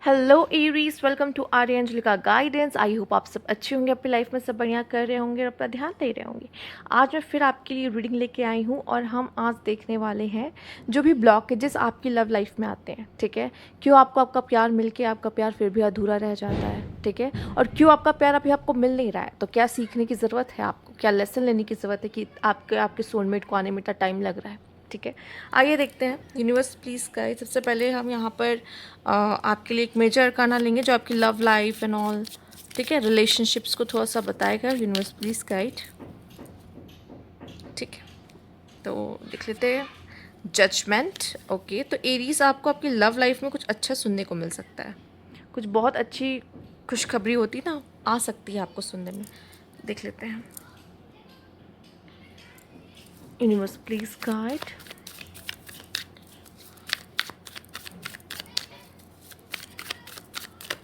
Hello Aries, welcome to Arya Anjalika guidance. I hope आप सब अच्छे होंगे, अपनी लाइफ में सब बढ़िया कर रहे होंगे और अपना ध्यान दे रहे होंगे। आज मैं फिर आपके लिए रीडिंग लेके आई हूँ और हम आज देखने वाले हैं जो भी ब्लॉकेजेस आपकी लव लाइफ में आते हैं। ठीक है, क्यों आपको आपका प्यार मिलके आपका प्यार फिर भी अधूरा रह जाता है। ठीक है, और क्यों आपका प्यार अभी आपको मिल नहीं रहा है, तो क्या सीखने की ज़रूरत है, आपको क्या लेसन लेने की ज़रूरत है कि आपके सोलमेट को आने में इतना टाइम लग रहा है। ठीक है, आइए देखते हैं। यूनिवर्स प्लीज़ गाइड, सबसे पहले हम यहाँ पर आपके लिए एक मेजर अरकाना लेंगे जो आपकी लव लाइफ एंड ऑल, ठीक है, रिलेशनशिप्स को थोड़ा सा बताएगा। Universe please guide. ठीक है, तो देख लेते हैं। जजमेंट। ओके, तो एरीज, आपको आपकी लव लाइफ में कुछ अच्छा सुनने को मिल सकता है, कुछ बहुत अच्छी खुशखबरी होती ना आ सकती है आपको सुनने में। देख लेते हैं। Universe please guide.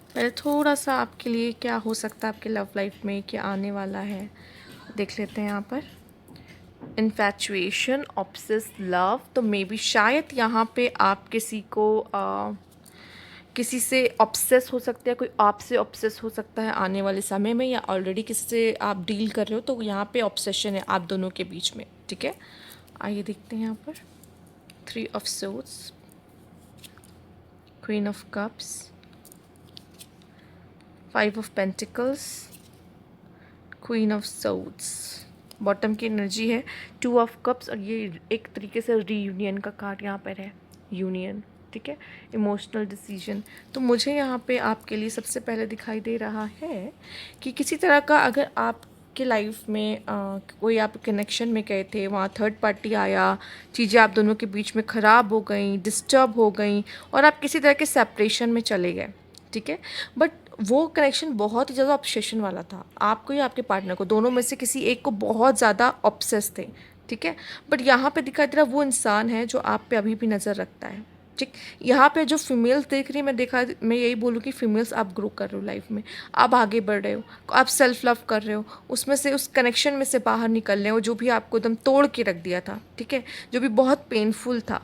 पहले थोड़ा सा आपके लिए क्या हो सकता है आपके लव लाइफ में, क्या आने वाला है, देख लेते हैं यहाँ पर। इन्फैचुएशन, ऑब्सेस लव, तो मे बी शायद यहाँ पे आप किसी को किसी से ऑब्सेस हो सकते हैं, कोई आपसे ऑब्सेस हो सकता है आने वाले समय में, या ऑलरेडी किसी से आप डील कर रहे हो, तो यहाँ पे ऑब्सेशन है आप दोनों के बीच में। ठीक है, आइए देखते हैं यहाँ पर। 3 of swords, queen of cups, 5 of pentacles, queen of swords, bottom की एनर्जी है 2 ऑफ कप्स, और ये एक तरीके से रीयूनियन का कार्ड यहाँ पर है, यूनियन। ठीक है, इमोशनल डिसीजन। तो मुझे यहाँ पे आपके लिए सबसे पहले दिखाई दे रहा है कि किसी तरह का अगर आपके लाइफ में कोई आप कनेक्शन में गए थे, वहाँ थर्ड पार्टी आया, चीज़ें आप दोनों के बीच में ख़राब हो गई, डिस्टर्ब हो गई, और आप किसी तरह के सेपरेशन में चले गए। ठीक है, बट वो कनेक्शन बहुत ही ज़्यादा ऑब्सेशन वाला था, आपको या आपके पार्टनर को, दोनों में से किसी एक को बहुत ज़्यादा ऑब्सेस थे। ठीक है, बट यहाँ पे दिखाई दे रहा वो इंसान है जो आप पे अभी भी नज़र रखता है। ठीक, यहाँ पे जो फीमेल्स देख रही है, मैं यही बोलूँ कि फीमेल्स आप ग्रो कर रहे हो लाइफ में, आप आगे बढ़ रहे हो, आप सेल्फ लव कर रहे हो, उसमें से उस कनेक्शन में से बाहर निकल रहे हो जो भी आपको एकदम तोड़ के रख दिया था। ठीक है, जो भी बहुत पेनफुल था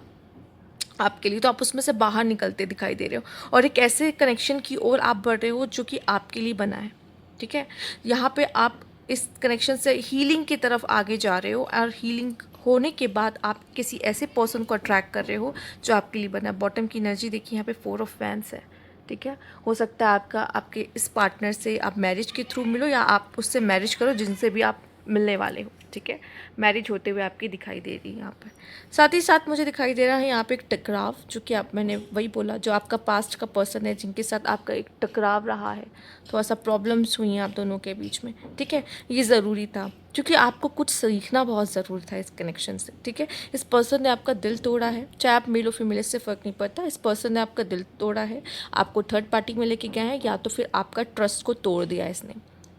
आपके लिए, तो आप उसमें से बाहर निकलते दिखाई दे रहे हो और एक ऐसे कनेक्शन की ओर आप बढ़ रहे हो जो कि आपके लिए बना है। ठीक है, यहाँ पे आप इस कनेक्शन से हीलिंग की तरफ आगे जा रहे हो, और हीलिंग होने के बाद आप किसी ऐसे पर्सन को अट्रैक्ट कर रहे हो जो आपके लिए बना है। बॉटम की एनर्जी देखिए, यहाँ पे 4 ऑफ वैंड्स है। ठीक है, हो सकता है आपके इस पार्टनर से आप मैरिज के थ्रू मिलो, या आप उससे मैरिज करो जिनसे भी आप मिलने वाले हो। ठीक है, मैरिज होते हुए आपकी दिखाई दे रही है यहाँ पर। साथ ही साथ मुझे दिखाई दे रहा है यहाँ पे एक टकराव, जो कि मैंने वही बोला, जो आपका पास्ट का पर्सन है जिनके साथ आपका एक टकराव रहा है, थोड़ा सा प्रॉब्लम्स हुई हैं आप दोनों के बीच में। ठीक है, ये ज़रूरी था क्योंकि आपको कुछ सीखना बहुत ज़रूरी था इस कनेक्शन से। ठीक है, इस पर्सन ने आपका दिल तोड़ा है, चाहे आप मेल हो फीमेल, इससे फ़र्क नहीं पड़ता। इस पर्सन ने आपका दिल तोड़ा है, आपको थर्ड पार्टी में लेके गए हैं, या तो फिर आपका ट्रस्ट को तोड़ दिया इसने।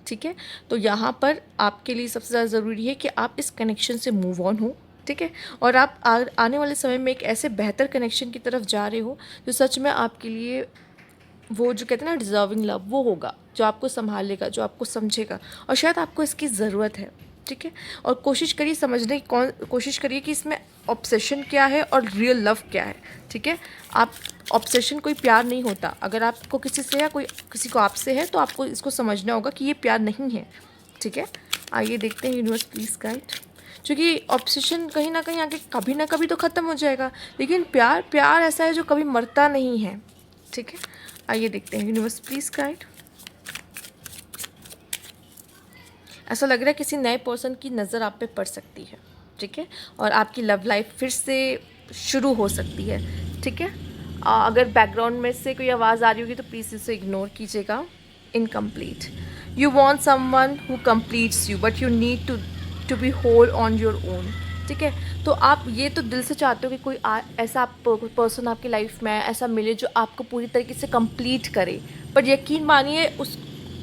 ठीक है, तो यहाँ पर आपके लिए सबसे ज़्यादा ज़रूरी है कि आप इस कनेक्शन से मूव ऑन हो। ठीक है, और आप आने वाले समय में एक ऐसे बेहतर कनेक्शन की तरफ जा रहे हो जो सच में आपके लिए, वो जो कहते हैं ना डिज़र्विंग लव, वो होगा जो आपको संभालेगा, जो आपको समझेगा, और शायद आपको इसकी ज़रूरत है। ठीक है, और कोशिश करिए समझने की, कोशिश करिए कि इसमें ऑब्सेशन क्या है और रियल लव क्या है। ठीक है, आप ऑब्सेशन कोई प्यार नहीं होता, अगर आपको किसी से या कोई किसी को आपसे है तो आपको इसको समझना होगा कि ये प्यार नहीं है। ठीक है, आइए देखते हैं। यूनिवर्स प्लीज़ गाइड, क्योंकि ऑब्सेशन कहीं ना कहीं आगे कभी ना कभी तो ख़त्म हो जाएगा, लेकिन प्यार प्यार ऐसा है जो कभी मरता नहीं है। ठीक है, आइए देखते हैं। यूनिवर्स प्लीज़ गाइड, ऐसा लग रहा है किसी नए पर्सन की नज़र आप पे पड़ सकती है। ठीक है, और आपकी लव लाइफ फिर से शुरू हो सकती है। ठीक है, अगर बैकग्राउंड में से कोई आवाज़ आ रही होगी तो प्लीज़ इसे इग्नोर कीजिएगा। Incomplete, you want someone who completes you, but you need to be whole on your own. ठीक है, तो आप ये तो दिल से चाहते हो कि कोई ऐसा पर्सन आपकी लाइफ में ऐसा मिले जो आपको पूरी तरीके से कंप्लीट करे, पर यकीन मानिए उस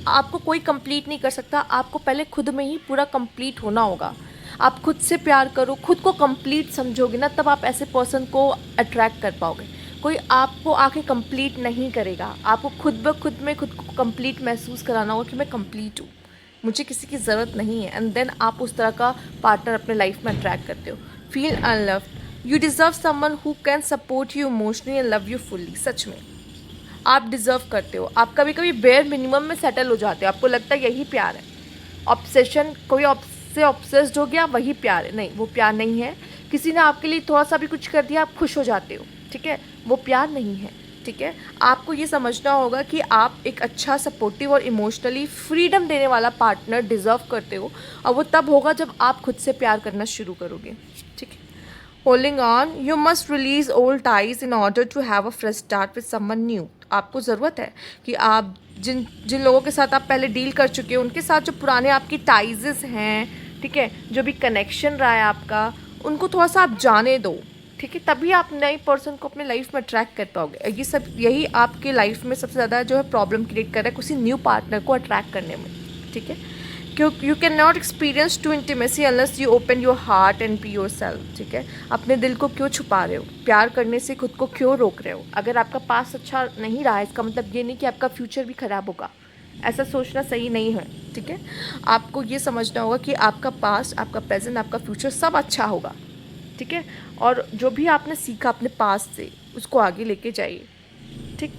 आपको कोई कंप्लीट नहीं कर सकता। आपको पहले खुद में ही पूरा कंप्लीट होना होगा। आप खुद से प्यार करो, खुद को कंप्लीट समझोगे ना, तब आप ऐसे पर्सन को अट्रैक्ट कर पाओगे। कोई आपको आके कंप्लीट नहीं करेगा, आपको खुद ब खुद में खुद को कंप्लीट महसूस कराना होगा कि मैं कंप्लीट हूँ, मुझे किसी की ज़रूरत नहीं है, एंड देन आप उस तरह का पार्टनर अपने लाइफ में अट्रैक्ट करते हो। Feel unloved, you deserve someone who can support you emotionally and love you fully. सच में आप डिज़र्व करते हो। आप कभी कभी बेयर मिनिमम में सेटल हो जाते हो, आपको लगता है यही प्यार है। ऑब्सेशन, कोई आपसे ऑब्सेस्ड हो गया वही प्यार है, नहीं, वो प्यार नहीं है। किसी ने आपके लिए थोड़ा सा भी कुछ कर दिया, आप खुश हो जाते हो, ठीक है, वो प्यार नहीं है, ठीक है। आपको ये समझना होगा कि आप एक अच्छा सपोर्टिव और इमोशनली फ्रीडम देने वाला पार्टनर डिज़र्व करते हो, और वो तब होगा जब आप खुद से प्यार करना शुरू करोगे, ठीक है। Holding on, you must release old ties in order to have a fresh start with someone new. आपको ज़रूरत है कि आप जिन जिन लोगों के साथ आप पहले डील कर चुके हो, उनके साथ जो पुराने आपकी टाइजेस हैं, ठीक है, जो भी कनेक्शन रहा है आपका, उनको थोड़ा सा आप जाने दो, ठीक है। तभी आप नए पर्सन को अपने लाइफ में अट्रैक्ट कर पाओगे। ये सब, यही आपके लाइफ में सबसे ज़्यादा जो है प्रॉब्लम क्रिएट कर रहा है किसी न्यू पार्टनर को अट्रैक्ट करने में, ठीक है। क्यों you can not experience to intimacy unless you open your heart and be yourself, ठीक है। अपने दिल को क्यों छुपा रहे हो, प्यार करने से खुद को क्यों रोक रहे हो। अगर आपका पास अच्छा नहीं रहा है, इसका मतलब ये नहीं कि आपका फ्यूचर भी ख़राब होगा, ऐसा सोचना सही नहीं है, ठीक है। आपको ये समझना होगा कि आपका पास्ट, आपका प्रेजेंट, आपका फ्यूचर सब अच्छा होगा, ठीक है। और जो भी आपने सीखा अपने पास्ट से, उसको आगे लेके जाइए, ठीक।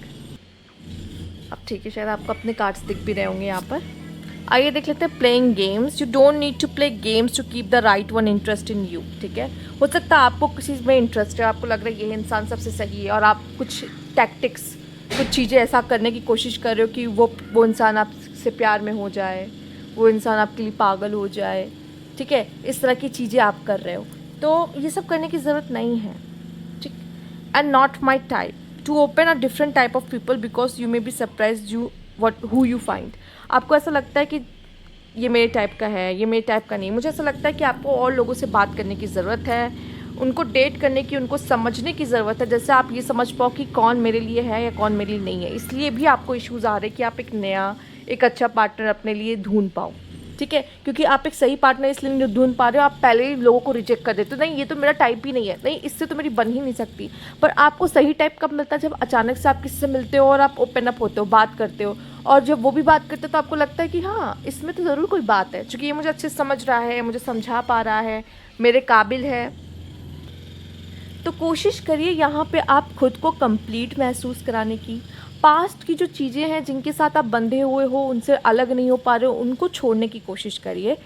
अब ठीक है, शायद आपको अपने कार्ड्स दिख भी रहे होंगे यहाँ पर। आइए देख लेते हैं playing games. You don't need to play games to keep the right one interest in you, ठीक है। हो सकता है आपको किसी में इंटरेस्ट है, आपको लग रहा है ये इंसान सबसे सही है, और आप कुछ टैक्टिक्स, कुछ चीज़ें ऐसा करने की कोशिश कर रहे हो कि वो इंसान आपसे प्यार में हो जाए, वो इंसान आपके लिए पागल हो जाए, ठीक है। इस तरह की चीज़ें आप कर रहे हो, तो ये सब करने की ज़रूरत नहीं है, ठीक। And not my type two open a different type of people because you may be surprise you what who you find. आपको ऐसा लगता है कि ये मेरे टाइप का है, ये मेरे टाइप का नहीं। मुझे ऐसा लगता है कि आपको और लोगों से बात करने की ज़रूरत है, उनको डेट करने की, उनको समझने की ज़रूरत है, जैसे आप ये समझ पाओ कि कौन मेरे लिए है या कौन मेरे लिए नहीं है। इसलिए भी आपको इश्यूज़ आ रहे हैं कि आप एक नया, एक अच्छा पार्टनर अपने लिए ढूंढ पाओ, ठीक है। क्योंकि आप एक सही पार्टनर इसलिए नहीं ढूंढ पा रहे हो, आप पहले ही लोगों को रिजेक्ट कर देते हो, नहीं ये तो मेरा टाइप ही नहीं है, नहीं इससे तो मेरी बन ही नहीं सकती। पर आपको सही टाइप कब मिलता है, जब अचानक से आप किसी से मिलते हो और आप ओपन अप होते हो, बात करते हो, और जब वो भी बात करते हो तो आपको लगता है कि हाँ, इसमें तो ज़रूर कोई बात है, क्योंकि ये मुझे अच्छे से समझ रहा है, मुझे समझा पा रहा है, मेरे काबिल है। तो कोशिश करिए यहाँ पे आप खुद को कंप्लीट महसूस कराने की। पास्ट की जो चीज़ें हैं जिनके साथ आप बंधे हुए हो, उनसे अलग नहीं हो पा रहे हो, उनको छोड़ने की कोशिश करिए।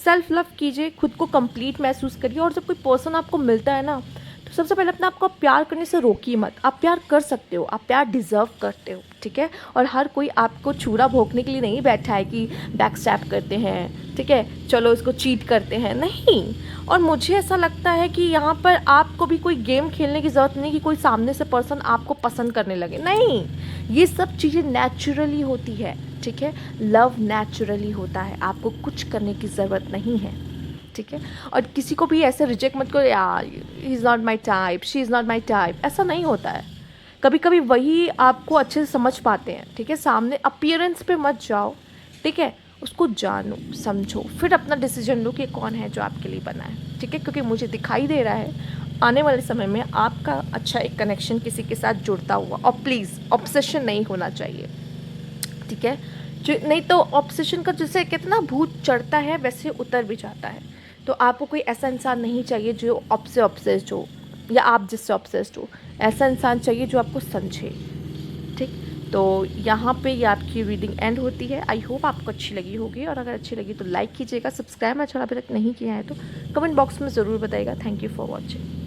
सेल्फ लव कीजिए, खुद को कंप्लीट महसूस करिए। और जब कोई पर्सन आपको मिलता है ना, तो सबसे पहले अपने आपको प्यार करने से रोकिए मत। आप प्यार कर सकते हो, आप प्यार डिज़र्व करते हो, ठीक है। और हर कोई आपको छुरा भोंकने के लिए नहीं बैठा है कि बैक स्टैप करते हैं, ठीक है, चलो इसको चीट करते हैं, नहीं। और मुझे ऐसा लगता है कि यहाँ पर आपको भी कोई गेम खेलने की ज़रूरत नहीं कि कोई सामने से पर्सन आपको पसंद करने लगे, नहीं। ये सब चीज़ें नेचुरली होती है, ठीक है। लव नेचुरली होता है, आपको कुछ करने की ज़रूरत नहीं है, ठीक है। और किसी को भी ऐसे रिजेक्ट मत करो, यार he is not my type, she is not my type, ऐसा नहीं होता है। कभी कभी वही आपको अच्छे से समझ पाते हैं, ठीक है। सामने अपीयरेंस पे मत जाओ, ठीक है, उसको जानो, समझो, फिर अपना डिसीजन लो कि कौन है जो आपके लिए बना है, ठीक है। क्योंकि मुझे दिखाई दे रहा है आने वाले समय में आपका अच्छा एक कनेक्शन किसी के साथ जुड़ता हुआ। और प्लीज़ ऑब्सेशन नहीं होना चाहिए, ठीक है। जो नहीं तो ऑब्सेशन का जैसे कितना भूत चढ़ता है वैसे उतर भी जाता है। तो आपको कोई ऐसा इंसान नहीं चाहिए जो आपसे ऑब्सेस्ड हो, या आप जिससे ऑब्सेस्ड हो। ऐसा इंसान चाहिए जो आपको समझे, ठीक। तो यहाँ पे ये आपकी रीडिंग एंड होती है। आई होप आपको अच्छी लगी होगी, और अगर अच्छी लगी तो लाइक कीजिएगा, सब्सक्राइब अगर अभी तक नहीं किया है तो कमेंट बॉक्स में ज़रूर बताइएगा। Thank you for watching.